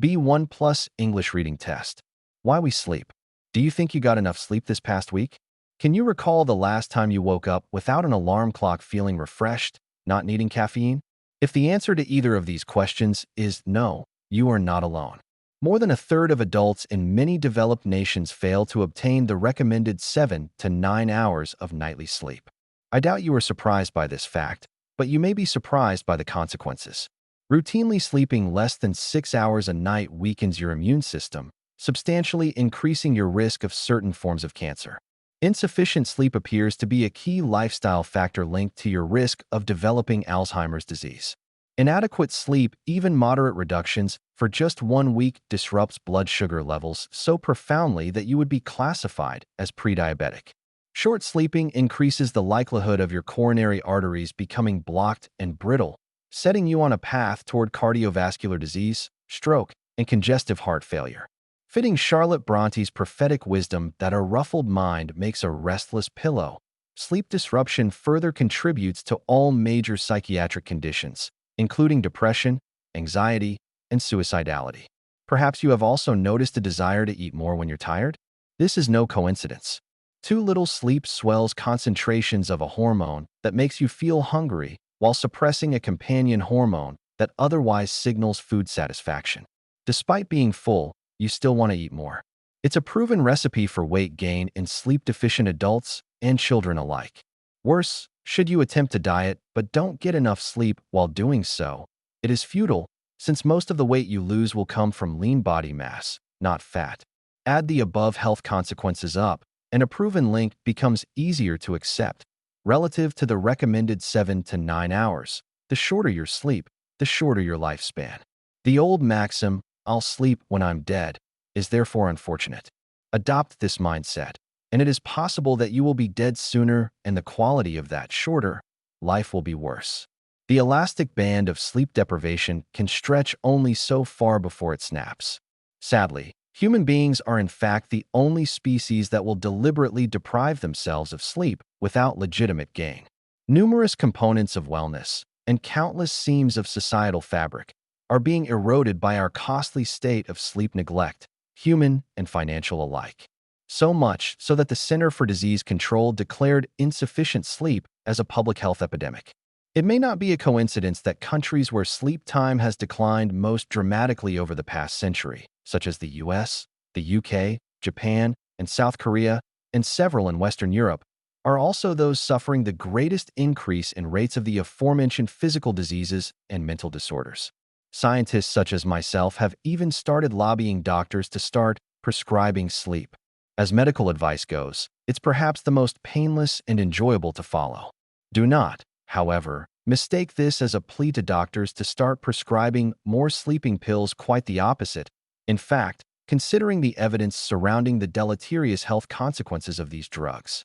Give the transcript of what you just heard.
B1 Plus English Reading Test. Why we sleep. Do you think you got enough sleep this past week? Can you recall the last time you woke up without an alarm clock feeling refreshed, not needing caffeine? If the answer to either of these questions is no, you are not alone. More than a third of adults in many developed nations fail to obtain the recommended 7 to 9 hours of nightly sleep. I doubt you are surprised by this fact, but you may be surprised by the consequences. Routinely sleeping less than 6 hours a night weakens your immune system, substantially increasing your risk of certain forms of cancer. Insufficient sleep appears to be a key lifestyle factor linked to your risk of developing Alzheimer's disease. Inadequate sleep, even moderate reductions, for just 1 week disrupts blood sugar levels so profoundly that you would be classified as prediabetic. Short sleeping increases the likelihood of your coronary arteries becoming blocked and brittle, setting you on a path toward cardiovascular disease, stroke, and congestive heart failure. Fitting Charlotte Bronte's prophetic wisdom that a ruffled mind makes a restless pillow, sleep disruption further contributes to all major psychiatric conditions, including depression, anxiety, and suicidality. Perhaps you have also noticed a desire to eat more when you're tired? This is no coincidence. Too little sleep swells concentrations of a hormone that makes you feel hungry while suppressing a companion hormone that otherwise signals food satisfaction. Despite being full, you still want to eat more. It's a proven recipe for weight gain in sleep-deficient adults and children alike. Worse, should you attempt to diet but don't get enough sleep while doing so, it is futile, since most of the weight you lose will come from lean body mass, not fat. Add the above health consequences up, and a proven link becomes easier to accept. Relative to the recommended 7 to 9 hours, the shorter your sleep, the shorter your lifespan. The old maxim, "I'll sleep when I'm dead," is therefore unfortunate. Adopt this mindset, and it is possible that you will be dead sooner and the quality of that shorter life will be worse. The elastic band of sleep deprivation can stretch only so far before it snaps. Sadly, human beings are in fact the only species that will deliberately deprive themselves of sleep without legitimate gain. Numerous components of wellness and countless seams of societal fabric are being eroded by our costly state of sleep neglect, human and financial alike. So much so that the Center for Disease Control declared insufficient sleep as a public health epidemic. It may not be a coincidence that countries where sleep time has declined most dramatically over the past century, such as the US, the UK, Japan, and South Korea, and several in Western Europe, are also those suffering the greatest increase in rates of the aforementioned physical diseases and mental disorders. Scientists such as myself have even started lobbying doctors to start prescribing sleep. As medical advice goes, it's perhaps the most painless and enjoyable to follow. Do not, however, mistake this as a plea to doctors to start prescribing more sleeping pills. Quite the opposite. In fact, considering the evidence surrounding the deleterious health consequences of these drugs,